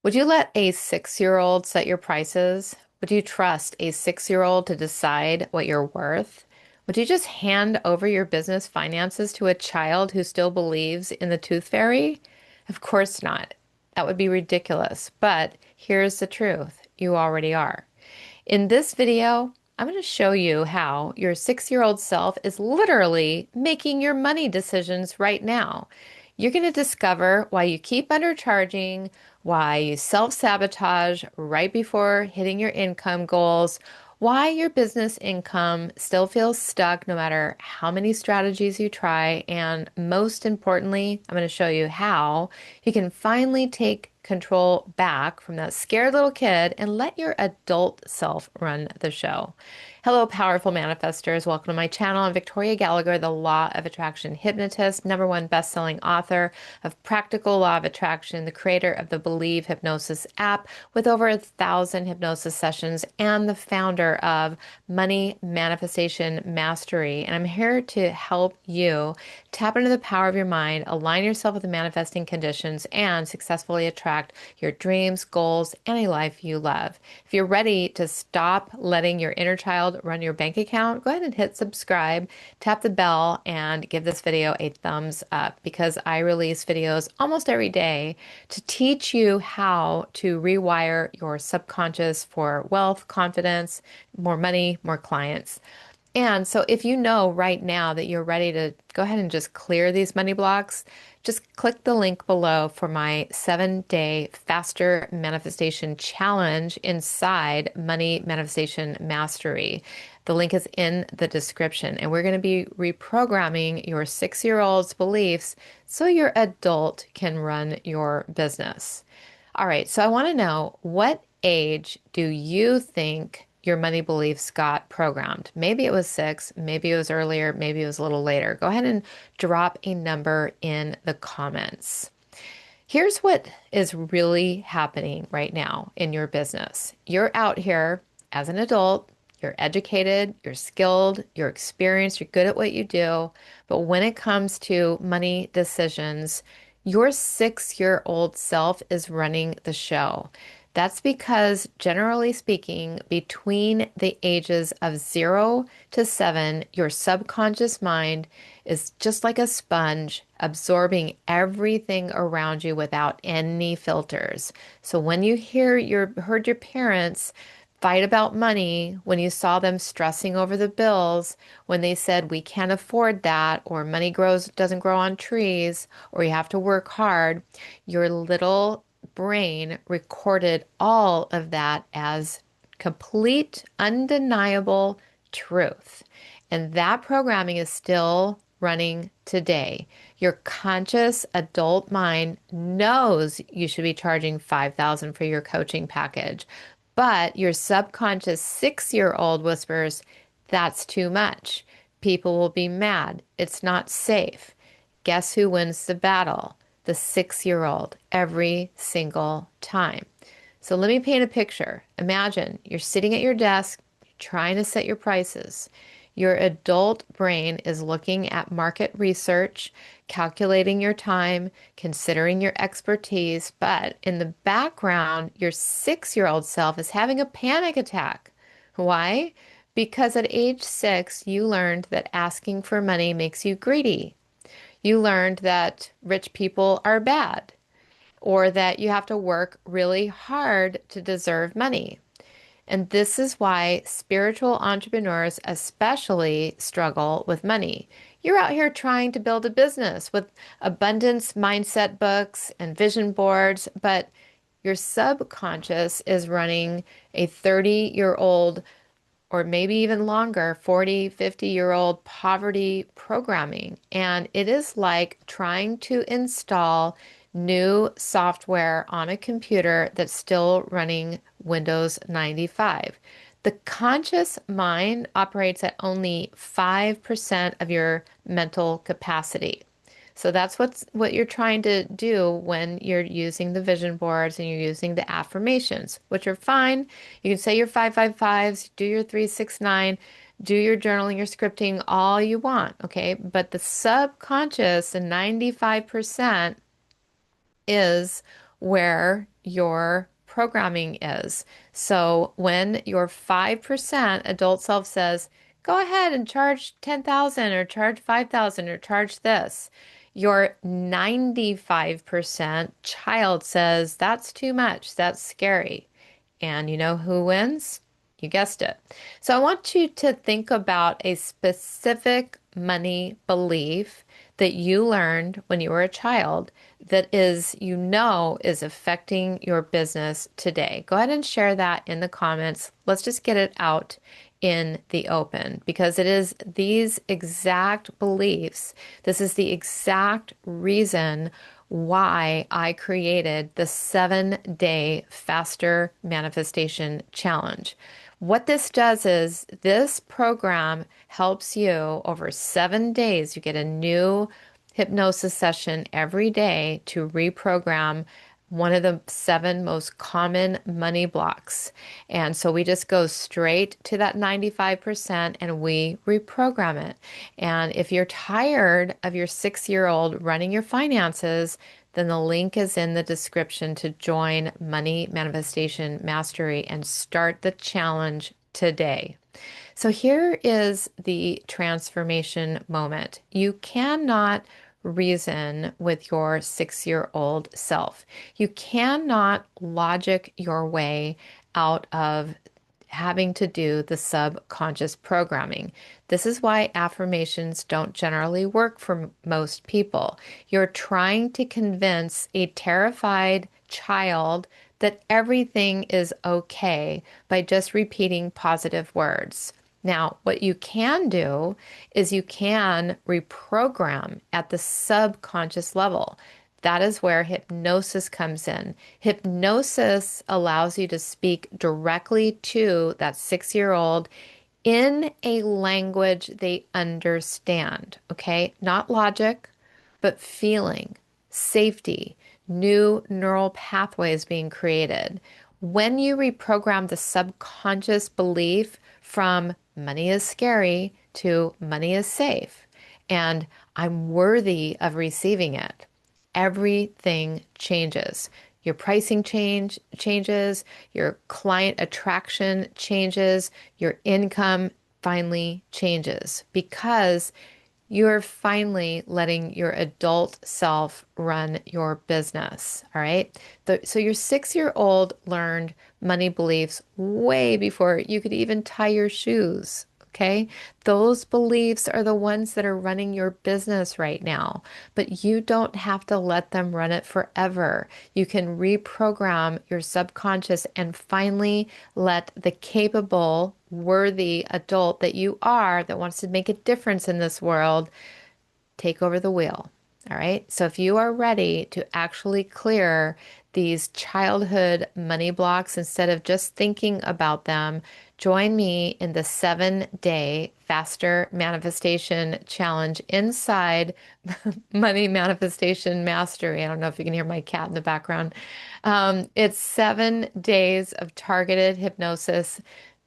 Would you let a 6-year-old set your prices? Would you trust a 6-year-old to decide what you're worth? Would you just hand over your business finances to a child who still believes in the tooth fairy? Of course not. That would be ridiculous. But here's the truth. You already are. In this video, I'm going to show you how your 6-year-old self is literally making your money decisions right now. You're going to discover why you keep undercharging, why you self-sabotage right before hitting your income goals, why your business income still feels stuck no matter how many strategies you try, and most importantly, I'm going to show you how you can finally take control back from that scared little kid and let your adult self run the show. Hello, powerful manifestors. Welcome to my channel. I'm Victoria Gallagher, the Law of Attraction hypnotist, #1 best-selling author of Practical Law of Attraction, the creator of the Believe Hypnosis app with over 1,000 hypnosis sessions, and the founder of Money Manifestation Mastery. And I'm here to help you tap into the power of your mind, align yourself with the manifesting conditions, and successfully attract your dreams, goals, and a life you love. If you're ready to stop letting your inner child run your bank account, go ahead and hit subscribe, tap the bell, and give this video a thumbs up because I release videos almost every day to teach you how to rewire your subconscious for wealth, confidence, more money, more clients. And so if you know right now that you're ready to go ahead and just clear these money blocks, just click the link below for my 7-day faster manifestation challenge inside Money Manifestation Mastery. The link is in the description, and we're going to be reprogramming your 6-year-old's beliefs so your adult can run your business. All right, so I want to know, what age do you think your money beliefs got programmed? Maybe it was 6, maybe it was earlier, maybe it was a little later. Go ahead and drop a number in the comments. Here's what is really happening right now in your business. You're out here as an adult, you're educated, you're skilled, you're experienced, you're good at what you do. But when it comes to money decisions, your 6-year-old self is running the show. That's because, generally speaking, between the ages of 0 to 7, your subconscious mind is just like a sponge, absorbing everything around you without any filters. So when you heard your parents fight about money, when you saw them stressing over the bills, when they said we can't afford that, or money doesn't grow on trees, or you have to work hard, your little brain recorded all of that as complete, undeniable truth. And that programming is still running today. Your conscious adult mind knows you should be charging $5,000 for your coaching package, but your subconscious 6-year-old whispers, that's too much. People will be mad. It's not safe. Guess who wins the battle? The 6-year-old every single time. So let me paint a picture. Imagine you're sitting at your desk trying to set your prices. Your adult brain is looking at market research, calculating your time, considering your expertise, but in the background, your 6-year-old self is having a panic attack. Why? Because at age 6, you learned that asking for money makes you greedy. You learned that rich people are bad, or that you have to work really hard to deserve money. And this is why spiritual entrepreneurs especially struggle with money. You're out here trying to build a business with abundance mindset books and vision boards, but your subconscious is running a 30-year-old, or maybe even longer, 40, 50-year-old poverty programming. And it is like trying to install new software on a computer that's still running Windows 95. The conscious mind operates at only 5% of your mental capacity. So that's what you're trying to do when you're using the vision boards and you're using the affirmations, which are fine. You can say your 555s, do your 369, do your journaling, your scripting, all you want, okay? But the subconscious, the 95%, is where your programming is. So when your 5% adult self says, go ahead and charge 10,000 or charge 5,000 or charge this, your 95% child says, that's too much, that's scary. And you know who wins? You guessed it. So I want you to think about a specific money belief that you learned when you were a child that is affecting your business today. Go ahead and share that in the comments. Let's just get it out in the open because it is these exact beliefs. This is the exact reason why I created the 7-day faster manifestation challenge. What this does is this program helps you over 7 days. You get a new hypnosis session every day to reprogram one of the 7 most common money blocks. And so we just go straight to that 95% and we reprogram it. And if you're tired of your 6-year-old running your finances, then the link is in the description to join Money Manifestation Mastery and start the challenge today. So here is the transformation moment. You cannot reason with your 6-year-old self. You cannot logic your way out of having to do the subconscious programming. This is why affirmations don't generally work for most people. You're trying to convince a terrified child that everything is okay by just repeating positive words. Now, what you can do is you can reprogram at the subconscious level. That is where hypnosis comes in. Hypnosis allows you to speak directly to that 6-year-old in a language they understand, okay? Not logic, but feeling, safety, new neural pathways being created. When you reprogram the subconscious belief from money is scary to money is safe and I'm worthy of receiving it, everything changes. Your pricing changes, your client attraction changes, your income finally changes because you're finally letting your adult self run your business. All right. So your 6-year-old learned money beliefs way before you could even tie your shoes. Okay. Those beliefs are the ones that are running your business right now, but you don't have to let them run it forever. You can reprogram your subconscious and finally let the capable, worthy adult that you are that wants to make a difference in this world take over the wheel. All right. So if you are ready to actually clear these childhood money blocks instead of just thinking about them, join me in the 7-day faster manifestation challenge inside Money Manifestation Mastery. I don't know if you can hear my cat in the background. It's 7 days of targeted hypnosis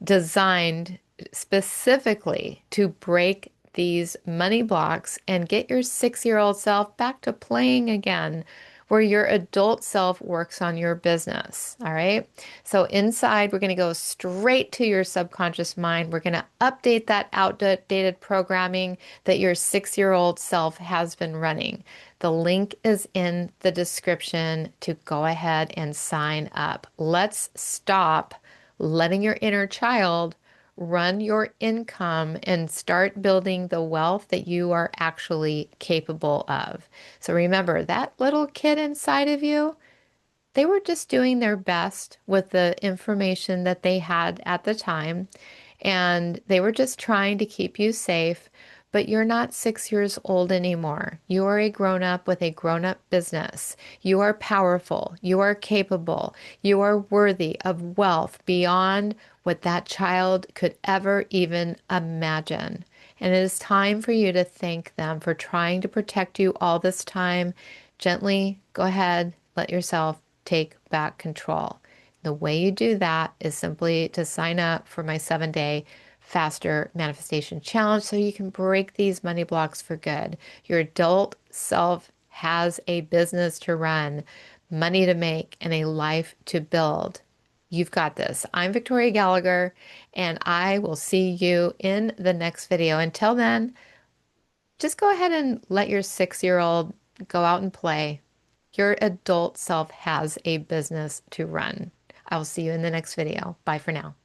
designed specifically to break these money blocks and get your 6-year-old self back to playing again, where your adult self works on your business. All right. So inside, we're going to go straight to your subconscious mind. We're going to update that outdated programming that your 6-year-old self has been running. The link is in the description to go ahead and sign up. Let's stop letting your inner child run your income and start building the wealth that you are actually capable of. So remember, that little kid inside of you, they were just doing their best with the information that they had at the time, and they were just trying to keep you safe. But you're not 6 years old anymore. You are a grown up with a grown up business. You are powerful. You are capable. You are worthy of wealth beyond what that child could ever even imagine. And it is time for you to thank them for trying to protect you all this time. Gently go ahead, let yourself take back control. The way you do that is simply to sign up for my 7-day faster manifestation challenge so you can break these money blocks for good. Your adult self has a business to run. money to make, and a life to build. You've got this. I'm Victoria Gallagher, and I will see you in the next video. Until then, just go ahead and let your 6-year-old go out and play. Your adult self has a business to run. I will see you in the next video. Bye for now.